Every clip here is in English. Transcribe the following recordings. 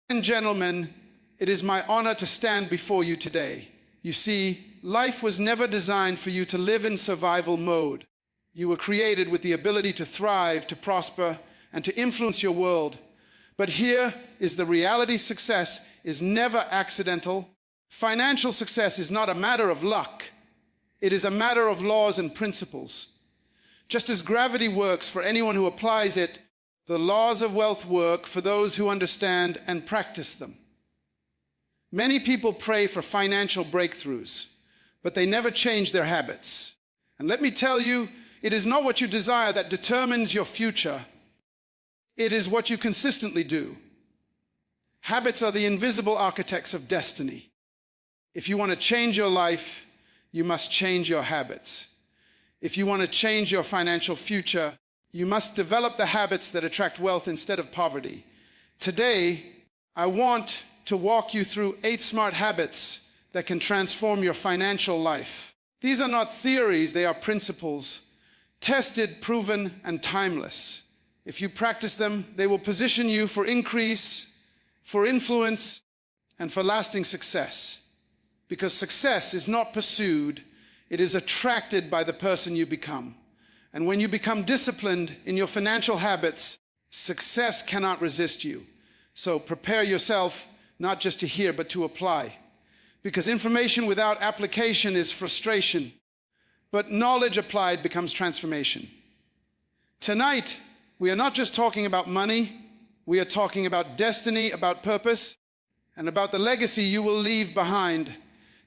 And gentlemen, it is my honor to stand before you today. You see, life was never designed for you to live in survival mode. You were created with the ability to thrive, to prosper, and to influence your world. But here is the reality: success is never accidental. Financial success is not a matter of luck. It is a matter of laws and principles. Just as gravity works for anyone who applies it, the laws of wealth work for those who understand and practice them. Many people pray for financial breakthroughs, but they never change their habits. And let me tell you, it is not what you desire that determines your future. It is what you consistently do. Habits are the invisible architects of destiny. If you want to change your life, you must change your habits. If you want to change your financial future, you must develop the habits that attract wealth instead of poverty. Today, I want to walk you through 8 smart habits that can transform your financial life. These are not theories, they are principles, tested, proven, and timeless. If you practice them, they will position you for increase, for influence, and for lasting success. Because success is not pursued, it is attracted by the person you become. And when you become disciplined in your financial habits, success cannot resist you. So prepare yourself not just to hear, but to apply. Because information without application is frustration, but knowledge applied becomes transformation. Tonight, we are not just talking about money, we are talking about destiny, about purpose, and about the legacy you will leave behind.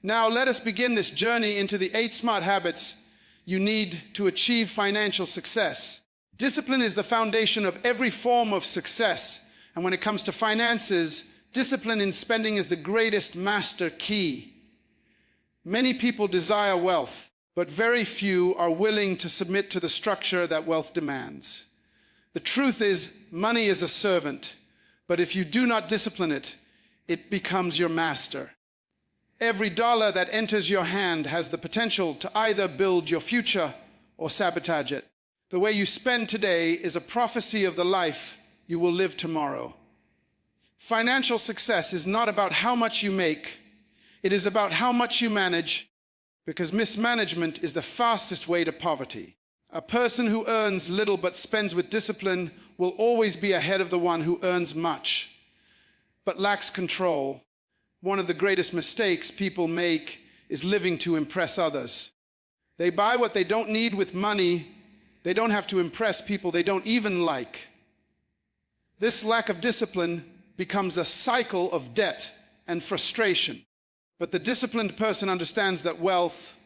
Now let us begin this journey into the 8 smart habits you need to achieve financial success. Discipline is the foundation of every form of success. And when it comes to finances, discipline in spending is the greatest master key. Many people desire wealth, but very few are willing to submit to the structure that wealth demands. The truth is, money is a servant, but if you do not discipline it, it becomes your master. Every dollar that enters your hand has the potential to either build your future or sabotage it. The way you spend today is a prophecy of the life you will live tomorrow. Financial success is not about how much you make. It is about how much you manage, because mismanagement is the fastest way to poverty. A person who earns little but spends with discipline will always be ahead of the one who earns much but lacks control. One of the greatest mistakes people make is living to impress others. They buy what they don't need with money. They don't have to impress people they don't even like. This lack of discipline becomes a cycle of debt and frustration. But the disciplined person understands that wealth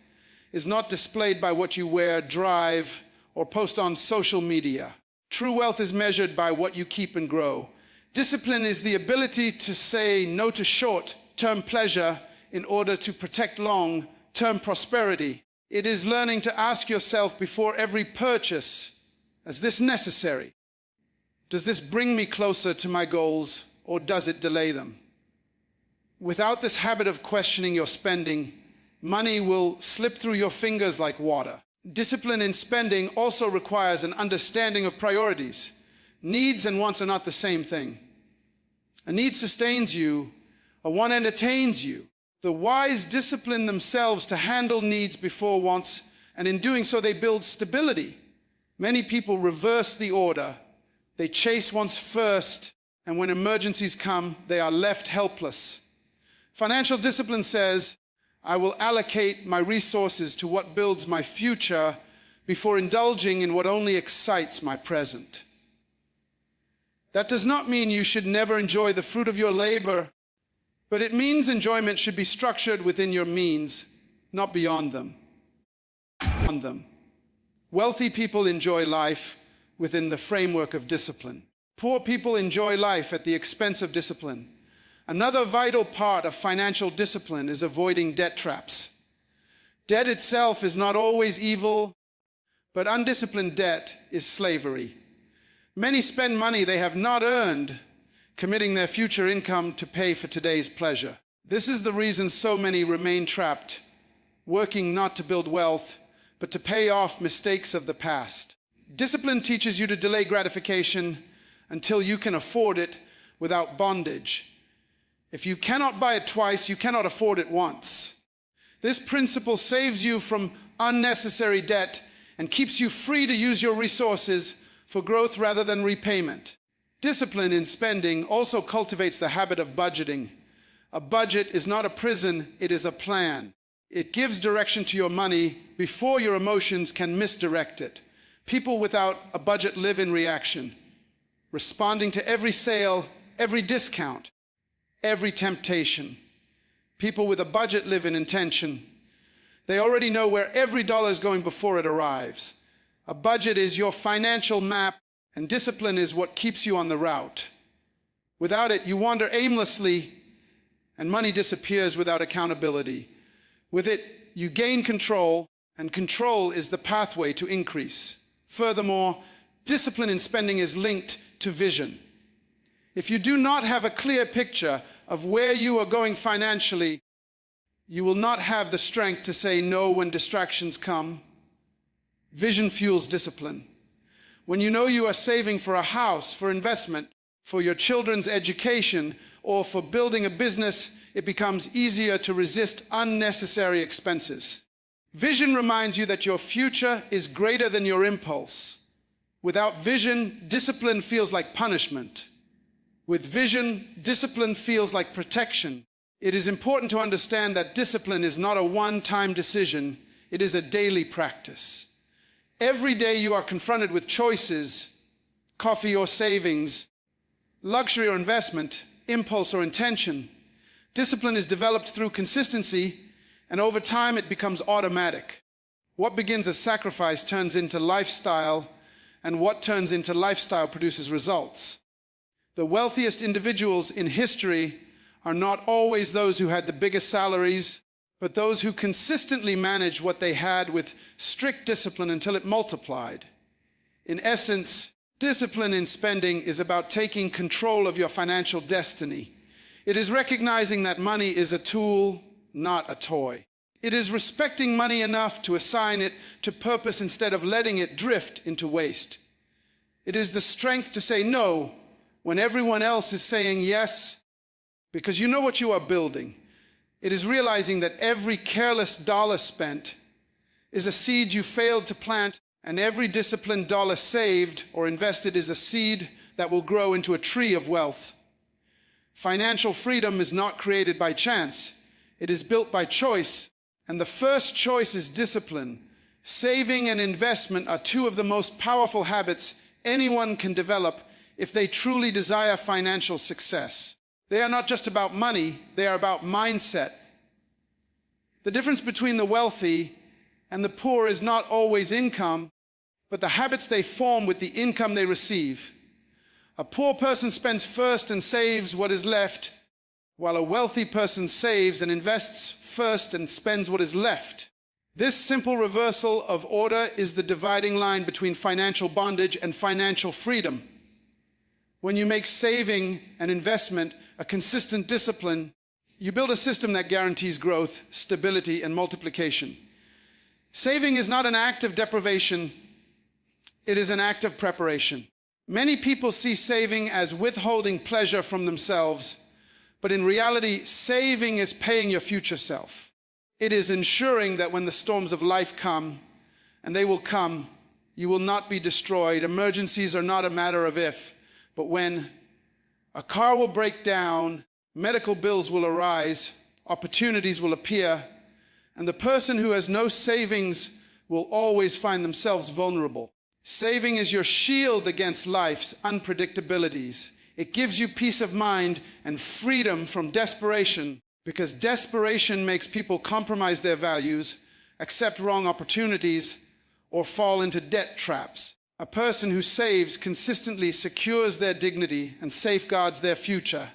is not displayed by what you wear, drive, or post on social media. True wealth is measured by what you keep and grow. Discipline is the ability to say no to short-term pleasure in order to protect long-term prosperity. It is learning to ask yourself before every purchase, is this necessary? Does this bring me closer to my goals, or does it delay them? Without this habit of questioning your spending, money will slip through your fingers like water. Discipline in spending also requires an understanding of priorities. Needs and wants are not the same thing. A need sustains you, a want entertains you. The wise discipline themselves to handle needs before wants, and in doing so they build stability. Many people reverse the order. They chase wants first, and when emergencies come, they are left helpless. Financial discipline says, I will allocate my resources to what builds my future before indulging in what only excites my present. That does not mean you should never enjoy the fruit of your labor, but it means enjoyment should be structured within your means, not beyond them. Wealthy people enjoy life within the framework of discipline. Poor people enjoy life at the expense of discipline. Another vital part of financial discipline is avoiding debt traps. Debt itself is not always evil, but undisciplined debt is slavery. Many spend money they have not earned, committing their future income to pay for today's pleasure. This is the reason so many remain trapped, working not to build wealth, but to pay off mistakes of the past. Discipline teaches you to delay gratification until you can afford it without bondage. If you cannot buy it twice, you cannot afford it once. This principle saves you from unnecessary debt and keeps you free to use your resources for growth rather than repayment. Discipline in spending also cultivates the habit of budgeting. A budget is not a prison, it is a plan. It gives direction to your money before your emotions can misdirect it. People without a budget live in reaction, responding to every sale, every discount, every temptation. People with a budget live in intention. They already know where every dollar is going before it arrives. A budget is your financial map, and discipline is what keeps you on the route. Without it, you wander aimlessly, and money disappears without accountability. With it, you gain control, and control is the pathway to increase. Furthermore, discipline in spending is linked to vision. If you do not have a clear picture of where you are going financially, you will not have the strength to say no when distractions come. Vision fuels discipline. When you know you are saving for a house, for investment, for your children's education, or for building a business, it becomes easier to resist unnecessary expenses. Vision reminds you that your future is greater than your impulse. Without vision, discipline feels like punishment. With vision, discipline feels like protection. It is important to understand that discipline is not a one-time decision, it is a daily practice. Every day you are confronted with choices, coffee or savings, luxury or investment, impulse or intention. Discipline is developed through consistency, and over time it becomes automatic. What begins as sacrifice turns into lifestyle, and what turns into lifestyle produces results. The wealthiest individuals in history are not always those who had the biggest salaries, but those who consistently managed what they had with strict discipline until it multiplied. In essence, discipline in spending is about taking control of your financial destiny. It is recognizing that money is a tool, not a toy. It is respecting money enough to assign it to purpose instead of letting it drift into waste. It is the strength to say no when everyone else is saying yes, because you know what you are building. It is realizing that every careless dollar spent is a seed you failed to plant, and every disciplined dollar saved or invested is a seed that will grow into a tree of wealth. Financial freedom is not created by chance. It is built by choice, and the first choice is discipline. Saving and investment are two of the most powerful habits anyone can develop if they truly desire financial success. They are not just about money, they are about mindset. The difference between the wealthy and the poor is not always income, but the habits they form with the income they receive. A poor person spends first and saves what is left, while a wealthy person saves and invests first and spends what is left. This simple reversal of order is the dividing line between financial bondage and financial freedom. When you make saving and investment a consistent discipline, you build a system that guarantees growth, stability, and multiplication. Saving is not an act of deprivation, it is an act of preparation. Many people see saving as withholding pleasure from themselves, but in reality, saving is paying your future self. It is ensuring that when the storms of life come, and they will come, you will not be destroyed. Emergencies are not a matter of if, but when. A car will break down, medical bills will arise, opportunities will appear, and the person who has no savings will always find themselves vulnerable. Saving is your shield against life's unpredictabilities. It gives you peace of mind and freedom from desperation, because desperation makes people compromise their values, accept wrong opportunities, or fall into debt traps. A person who saves consistently secures their dignity and safeguards their future.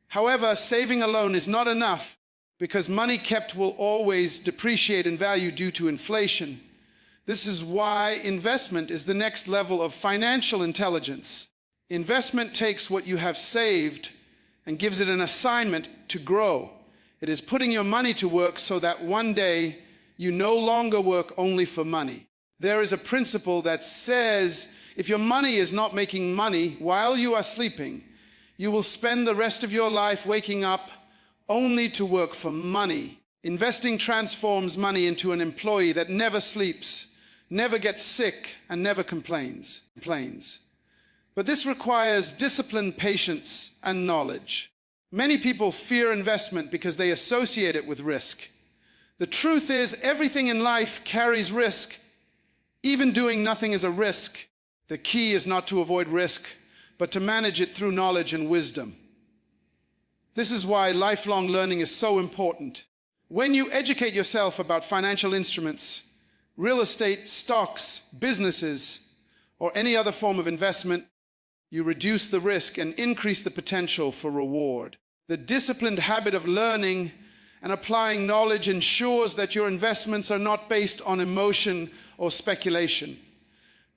However, saving alone is not enough, because money kept will always depreciate in value due to inflation. This is why investment is the next level of financial intelligence. Investment takes what you have saved and gives it an assignment to grow. It is putting your money to work so that one day you no longer work only for money. There is a principle that says if your money is not making money while you are sleeping, You will spend the rest of your life waking up only to work for money. Investing transforms money into an employee that never sleeps, never gets sick, and never complains. But this requires discipline, patience, and knowledge. Many people fear investment because they associate it with risk. The truth is, everything in life carries risk. Even doing nothing is a risk. The key is not to avoid risk, but to manage it through knowledge and wisdom. This is why lifelong learning is so important. When you educate yourself about financial instruments, real estate, stocks, businesses, or any other form of investment, you reduce the risk and increase the potential for reward. The disciplined habit of learning and applying knowledge ensures that your investments are not based on emotion or speculation,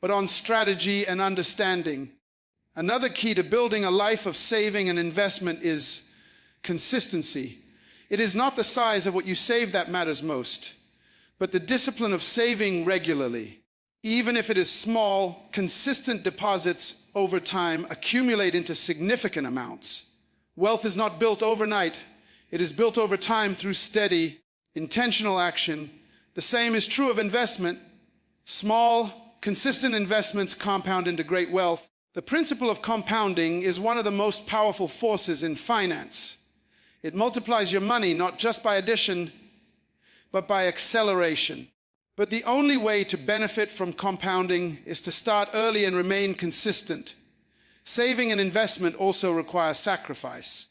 but on strategy and understanding. Another key to building a life of saving and investment is consistency. It is not the size of what you save that matters most, but the discipline of saving regularly. Even if it is small, consistent deposits over time accumulate into significant amounts. Wealth is not built overnight. It is built over time through steady, intentional action. The same is true of investment. Small, consistent investments compound into great wealth. The principle of compounding is one of the most powerful forces in finance. It multiplies your money not just by addition, but by acceleration. But the only way to benefit from compounding is to start early and remain consistent. Saving and investment also require sacrifice.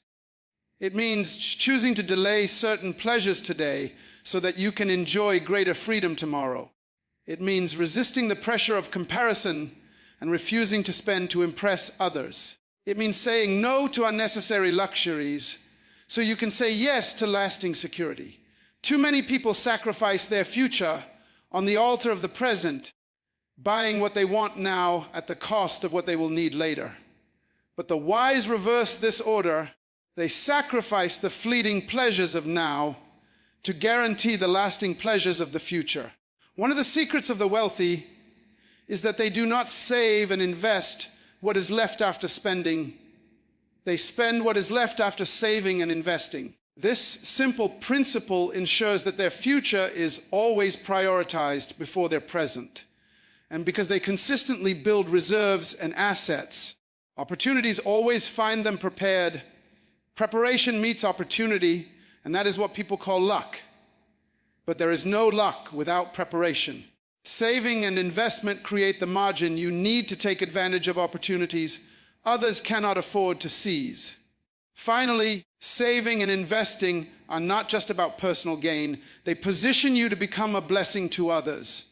It means choosing to delay certain pleasures today so that you can enjoy greater freedom tomorrow. It means resisting the pressure of comparison and refusing to spend to impress others. It means saying no to unnecessary luxuries so you can say yes to lasting security. Too many people sacrifice their future on the altar of the present, buying what they want now at the cost of what they will need later. But the wise reverse this order. They sacrifice the fleeting pleasures of now to guarantee the lasting pleasures of the future. One of the secrets of the wealthy is that they do not save and invest what is left after spending. They spend what is left after saving and investing. This simple principle ensures that their future is always prioritized before their present. And because they consistently build reserves and assets, opportunities always find them prepared. Preparation meets opportunity, and that is what people call luck. But there is no luck without preparation. Saving and investment create the margin you need to take advantage of opportunities others cannot afford to seize. Finally, saving and investing are not just about personal gain. They position you to become a blessing to others.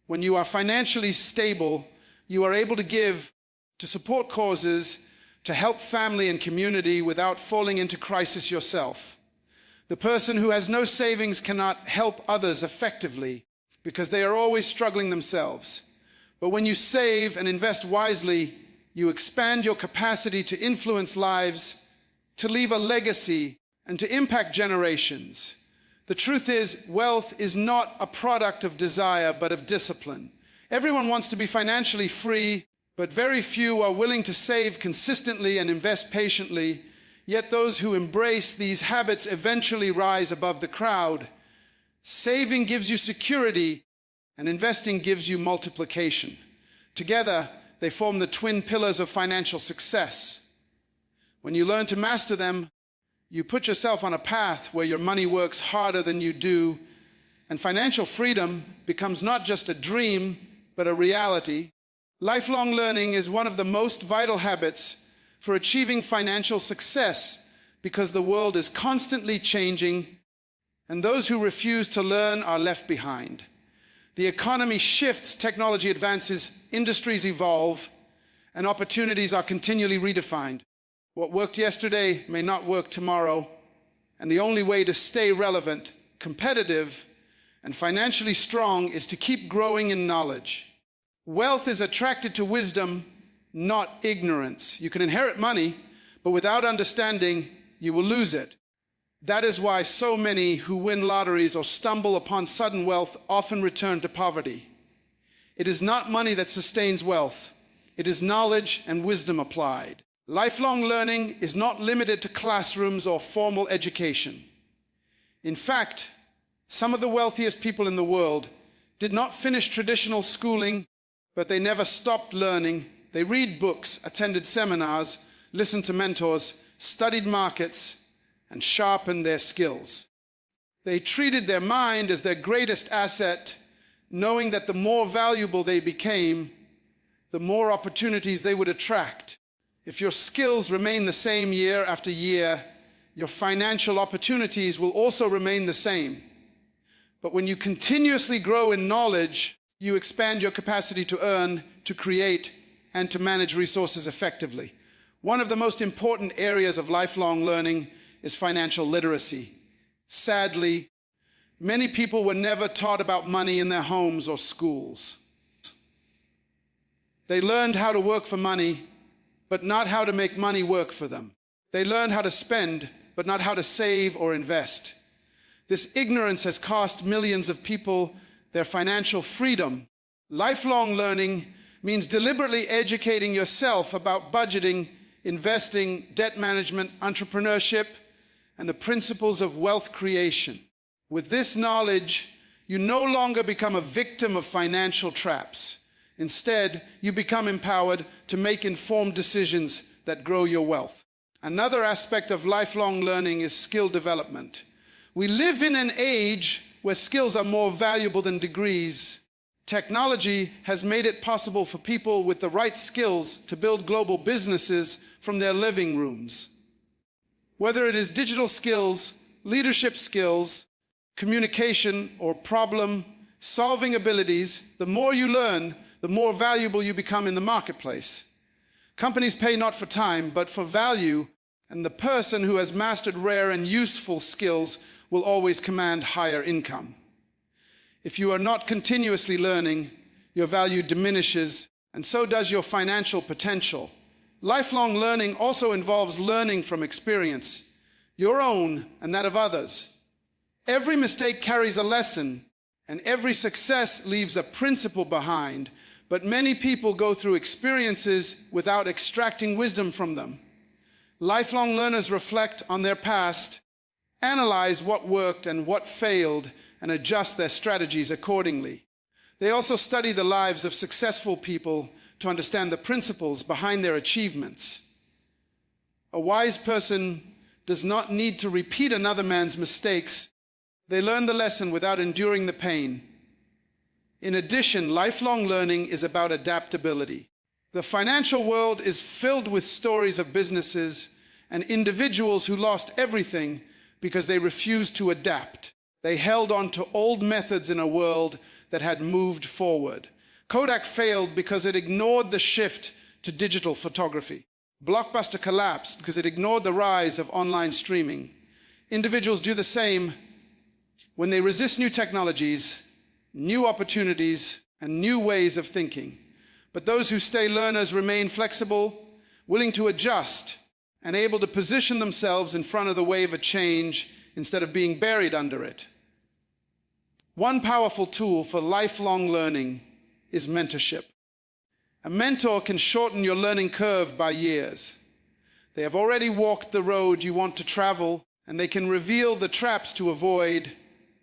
When you are financially stable, you are able to give, to support causes, to help family and community without falling into crisis yourself. The person who has no savings cannot help others effectively because they are always struggling themselves. But when you save and invest wisely, you expand your capacity to influence lives, to leave a legacy, and to impact generations. The truth is, wealth is not a product of desire, but of discipline. Everyone wants to be financially free, but very few are willing to save consistently and invest patiently. Yet those who embrace these habits eventually rise above the crowd. Saving gives you security, and investing gives you multiplication. Together, they form the twin pillars of financial success. When you learn to master them, you put yourself on a path where your money works harder than you do, and financial freedom becomes not just a dream, but a reality. Lifelong learning is one of the most vital habits for achieving financial success because the world is constantly changing, and those who refuse to learn are left behind. The economy shifts, technology advances, industries evolve, and opportunities are continually redefined. What worked yesterday may not work tomorrow, and the only way to stay relevant, competitive, and financially strong is to keep growing in knowledge. Wealth is attracted to wisdom, not ignorance. You can inherit money, but without understanding, you will lose it. That is why so many who win lotteries or stumble upon sudden wealth often return to poverty. It is not money that sustains wealth. It is knowledge and wisdom applied. Lifelong learning is not limited to classrooms or formal education. In fact, some of the wealthiest people in the world did not finish traditional schooling, but they never stopped learning. They read books, attended seminars, listened to mentors, studied markets, and sharpened their skills. They treated their mind as their greatest asset, knowing that the more valuable they became, the more opportunities they would attract. If your skills remain the same year after year, your financial opportunities will also remain the same. But when you continuously grow in knowledge, you expand your capacity to earn, to create, and to manage resources effectively. One of the most important areas of lifelong learning is financial literacy. Sadly, many people were never taught about money in their homes or schools. They learned how to work for money, but not how to make money work for them. They learned how to spend, but not how to save or invest. This ignorance has cost millions of people their financial freedom. Lifelong learning means deliberately educating yourself about budgeting, investing, debt management, entrepreneurship, and the principles of wealth creation. With this knowledge, you no longer become a victim of financial traps. Instead, you become empowered to make informed decisions that grow your wealth. Another aspect of lifelong learning is skill development. We live in an age where skills are more valuable than degrees. Technology has made it possible for people with the right skills to build global businesses from their living rooms. Whether it is digital skills, leadership skills, communication, or problem-solving abilities, the more you learn, the more valuable you become in the marketplace. Companies pay not for time, but for value, and the person who has mastered rare and useful skills will always command higher income. If you are not continuously learning, your value diminishes, and so does your financial potential. Lifelong learning also involves learning from experience, your own and that of others. Every mistake carries a lesson, and every success leaves a principle behind, but many people go through experiences without extracting wisdom from them. Lifelong learners reflect on their past, analyze what worked and what failed, and adjust their strategies accordingly. They also study the lives of successful people to understand the principles behind their achievements. A wise person does not need to repeat another man's mistakes. They learn the lesson without enduring the pain. In addition, lifelong learning is about adaptability. The financial world is filled with stories of businesses and individuals who lost everything because they refused to adapt. They held on to old methods in a world that had moved forward. Kodak failed because it ignored the shift to digital photography. Blockbuster collapsed because it ignored the rise of online streaming. Individuals do the same when they resist new technologies, new opportunities, and new ways of thinking. But those who stay learners remain flexible, willing to adjust, and able to position themselves in front of the wave of change instead of being buried under it. One powerful tool for lifelong learning is mentorship. A mentor can shorten your learning curve by years. They have already walked the road you want to travel, and they can reveal the traps to avoid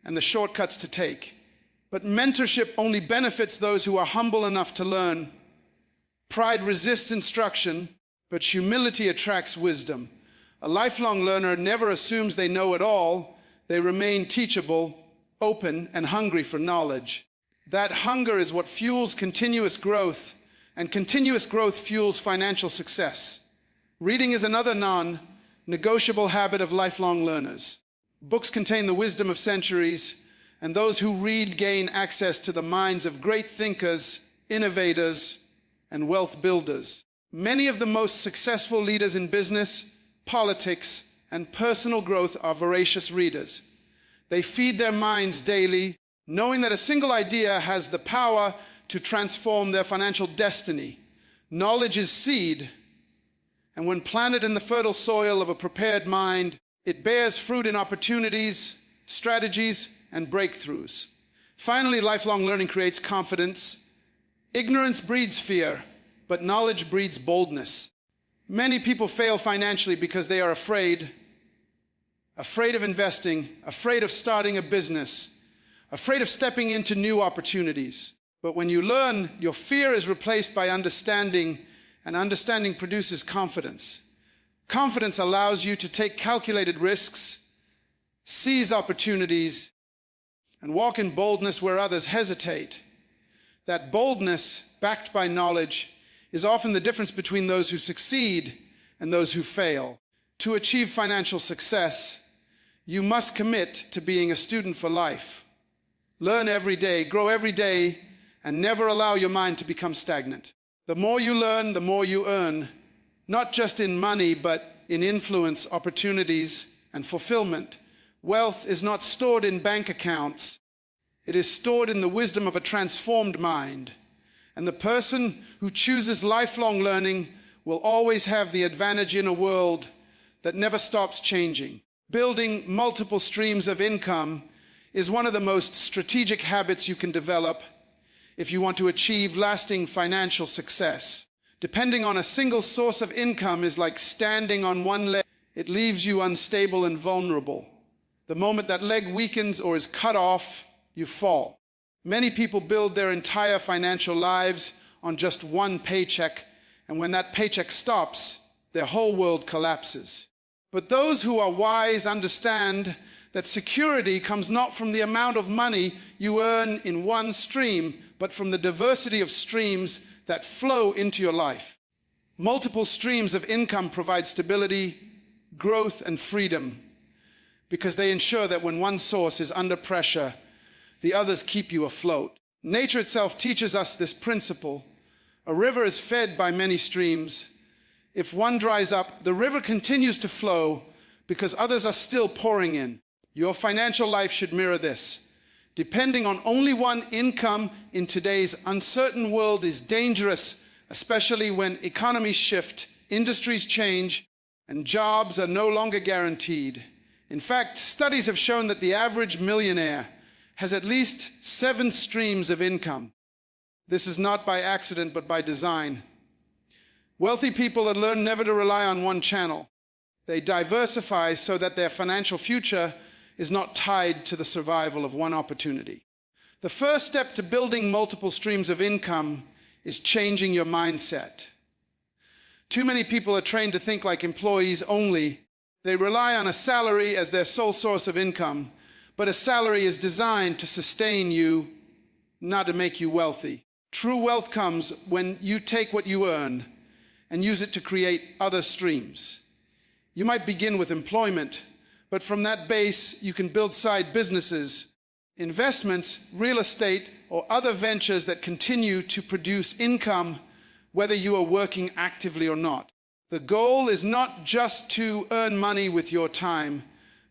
and the shortcuts to take. But mentorship only benefits those who are humble enough to learn. Pride resists instruction, but humility attracts wisdom. A lifelong learner never assumes they know it all. They remain teachable, open, and hungry for knowledge. That hunger is what fuels continuous growth, and continuous growth fuels financial success. Reading is another non-negotiable habit of lifelong learners. Books contain the wisdom of centuries, and those who read gain access to the minds of great thinkers, innovators, and wealth builders. Many of the most successful leaders in business, politics, and personal growth are voracious readers. They feed their minds daily, knowing that a single idea has the power to transform their financial destiny. Knowledge is seed, and when planted in the fertile soil of a prepared mind, it bears fruit in opportunities, strategies, and breakthroughs. Finally, lifelong learning creates confidence. Ignorance breeds fear, but knowledge breeds boldness. Many people fail financially because they are afraid of investing, afraid of starting a business, afraid of stepping into new opportunities. But when you learn, your fear is replaced by understanding, and understanding produces confidence. Confidence allows you to take calculated risks, seize opportunities, and walk in boldness where others hesitate. That boldness, backed by knowledge, is often the difference between those who succeed and those who fail. To achieve financial success, you must commit to being a student for life. Learn every day, grow every day, and never allow your mind to become stagnant. The more you learn, the more you earn, not just in money, but in influence, opportunities, and fulfillment. Wealth is not stored in bank accounts. It is stored in the wisdom of a transformed mind. And the person who chooses lifelong learning will always have the advantage in a world that never stops changing. Building multiple streams of income is one of the most strategic habits you can develop if you want to achieve lasting financial success. Depending on a single source of income is like standing on one leg. It leaves you unstable and vulnerable. The moment that leg weakens or is cut off, you fall. Many people build their entire financial lives on just one paycheck, and when that paycheck stops, their whole world collapses. But those who are wise understand that security comes not from the amount of money you earn in one stream, but from the diversity of streams that flow into your life. Multiple streams of income provide stability, growth, and freedom because they ensure that when one source is under pressure, the others keep you afloat. Nature itself teaches us this principle. A river is fed by many streams. If one dries up, the river continues to flow because others are still pouring in. Your financial life should mirror this. Depending on only one income in today's uncertain world is dangerous, especially when economies shift, industries change, and jobs are no longer guaranteed. In fact, studies have shown that the average millionaire has at least 7 streams of income. This is not by accident, but by design. Wealthy people have learned never to rely on one channel. They diversify so that their financial future is not tied to the survival of one opportunity. The first step to building multiple streams of income is changing your mindset. Too many people are trained to think like employees only. They rely on a salary as their sole source of income, but a salary is designed to sustain you, not to make you wealthy. True wealth comes when you take what you earn and use it to create other streams. You might begin with employment, but from that base, you can build side businesses, investments, real estate, or other ventures that continue to produce income, whether you are working actively or not. The goal is not just to earn money with your time,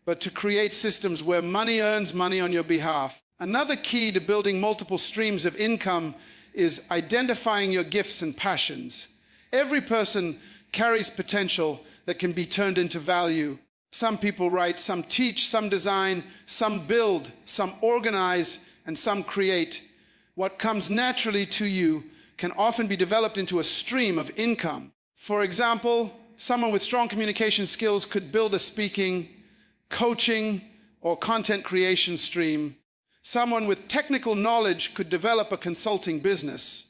but to create systems where money earns money on your behalf. Another key to building multiple streams of income is identifying your gifts and passions. Every person carries potential that can be turned into value. Some people write, some teach, some design, some build, some organize, and some create. What comes naturally to you can often be developed into a stream of income. For example, someone with strong communication skills could build a speaking, coaching, or content creation stream. Someone with technical knowledge could develop a consulting business.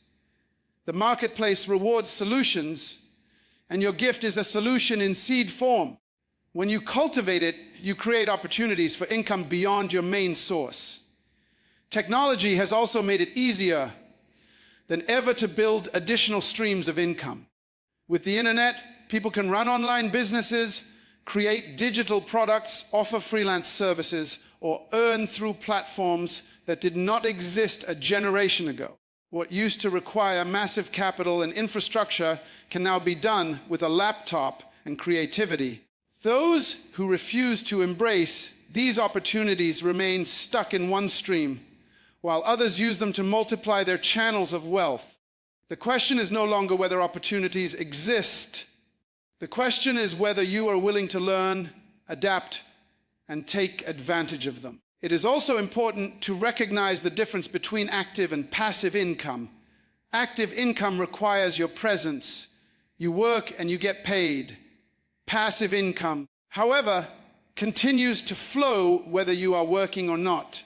The marketplace rewards solutions, and your gift is a solution in seed form. When you cultivate it, you create opportunities for income beyond your main source. Technology has also made it easier than ever to build additional streams of income. With the internet, people can run online businesses, create digital products, offer freelance services, or earn through platforms that did not exist a generation ago. What used to require massive capital and infrastructure can now be done with a laptop and creativity. Those who refuse to embrace these opportunities remain stuck in one stream, while others use them to multiply their channels of wealth. The question is no longer whether opportunities exist. The question is whether you are willing to learn, adapt, and take advantage of them. It is also important to recognize the difference between active and passive income. Active income requires your presence, You work and you get paid. Passive income, however, continues to flow whether you are working or not.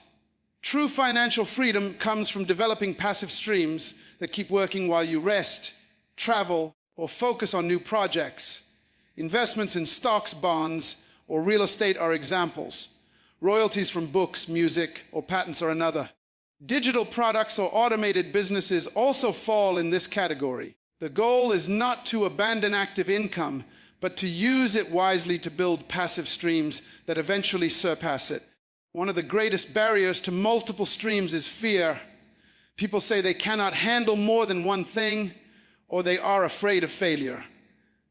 True financial freedom comes from developing passive streams that keep working while you rest, travel, or focus on new projects. Investments in stocks, bonds, or real estate are examples. Royalties from books, music, or patents are another. Digital products or automated businesses also fall in this category. The goal is not to abandon active income, but to use it wisely to build passive streams that eventually surpass it. One of the greatest barriers to multiple streams is fear. People say they cannot handle more than one thing, or they are afraid of failure.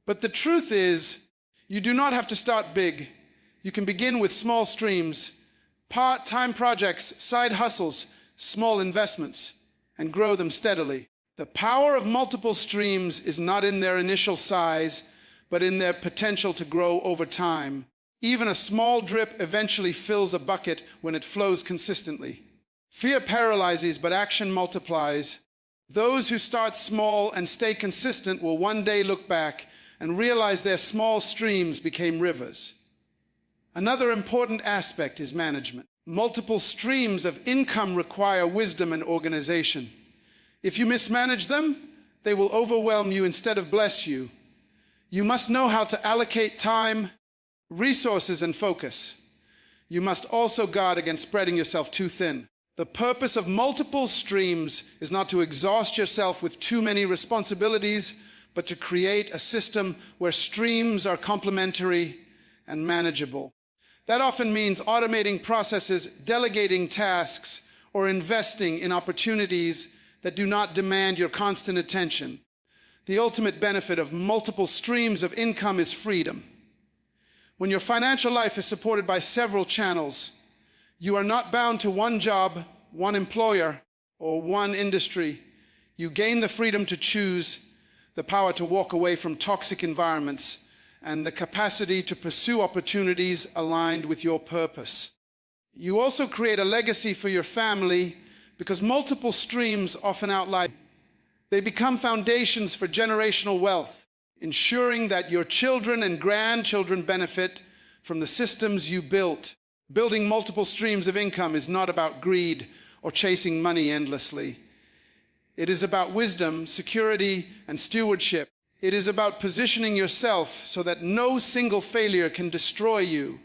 But the truth is, you do not have to start big. You can begin with small streams, part-time projects, side hustles, small investments, and grow them steadily. The power of multiple streams is not in their initial size, but in their potential to grow over time. Even a small drip eventually fills a bucket when it flows consistently. Fear paralyzes, but action multiplies. Those who start small and stay consistent will one day look back and realize their small streams became rivers. Another important aspect is management. Multiple streams of income require wisdom and organization. If you mismanage them, they will overwhelm you instead of bless you. You must know how to allocate time, resources, and focus. You must also guard against spreading yourself too thin. The purpose of multiple streams is not to exhaust yourself with too many responsibilities, but to create a system where streams are complementary and manageable. That often means automating processes, delegating tasks, or investing in opportunities that do not demand your constant attention. The ultimate benefit of multiple streams of income is freedom. When your financial life is supported by several channels, you are not bound to one job, one employer, or one industry. You gain the freedom to choose, the power to walk away from toxic environments, and the capacity to pursue opportunities aligned with your purpose. You also create a legacy for your family because multiple streams often outlive. They become foundations for generational wealth, ensuring that your children and grandchildren benefit from the systems you built. Building multiple streams of income is not about greed or chasing money endlessly. It is about wisdom, security, and stewardship. It is about positioning yourself so that no single failure can destroy you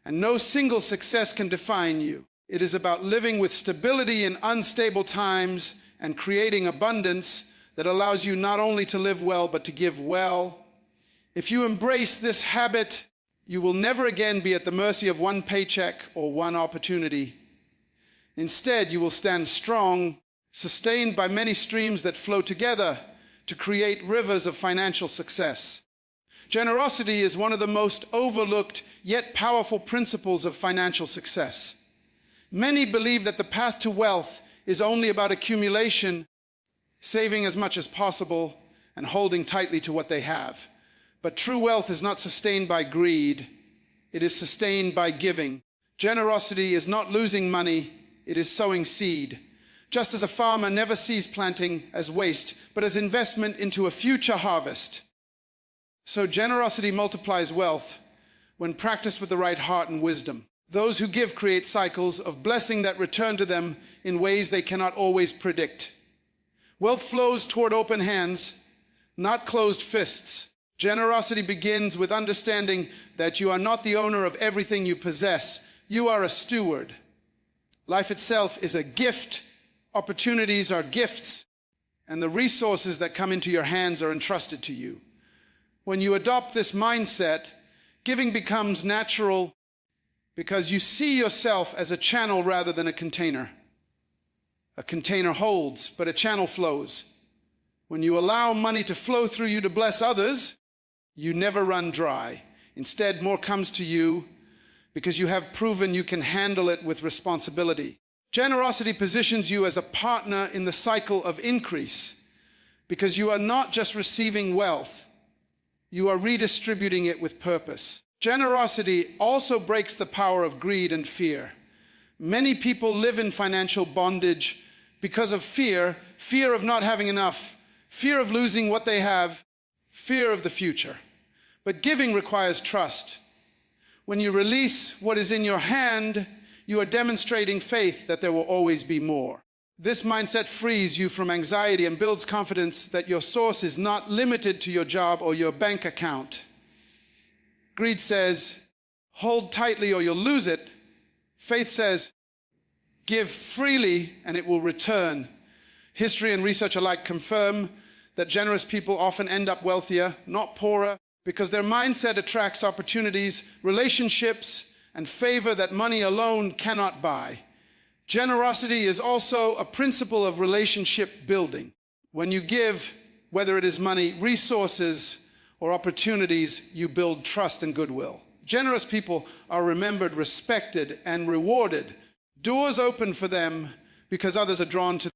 and no single success can define you. It is about living with stability in unstable times and creating abundance that allows you not only to live well, but to give well. If you embrace this habit, you will never again be at the mercy of one paycheck or one opportunity. Instead, you will stand strong, sustained by many streams that flow together to create rivers of financial success. Generosity is one of the most overlooked yet powerful principles of financial success. Many believe that the path to wealth is only about accumulation, saving as much as possible, and holding tightly to what they have. But true wealth is not sustained by greed. It is sustained by giving. Generosity is not losing money, it is sowing seed. Just as a farmer never sees planting as waste, but as investment into a future harvest. So generosity multiplies wealth when practiced with the right heart and wisdom. Those who give create cycles of blessing that return to them in ways they cannot always predict. Wealth flows toward open hands, not closed fists. Generosity begins with understanding that you are not the owner of everything you possess. You are a steward. Life itself is a gift. Opportunities are gifts, and the resources that come into your hands are entrusted to you. When you adopt this mindset, giving becomes natural because you see yourself as a channel rather than a container. A container holds, but a channel flows. When you allow money to flow through you to bless others, you never run dry. Instead, more comes to you because you have proven you can handle it with responsibility. Generosity positions you as a partner in the cycle of increase because you are not just receiving wealth, you are redistributing it with purpose. Generosity also breaks the power of greed and fear. Many people live in financial bondage because of fear of not having enough, fear of losing what they have, fear of the future. But giving requires trust. When you release what is in your hand, you are demonstrating faith that there will always be more. This mindset frees you from anxiety and builds confidence that your source is not limited to your job or your bank account. Greed says, hold tightly or you'll lose it. Faith says, give freely and it will return. History and research alike confirm that generous people often end up wealthier, not poorer, because their mindset attracts opportunities, relationships, and favor that money alone cannot buy. Generosity is also a principle of relationship building. When you give, whether it is money, resources, or opportunities, you build trust and goodwill. Generous people are remembered, respected, and rewarded. Doors open for them because others are drawn to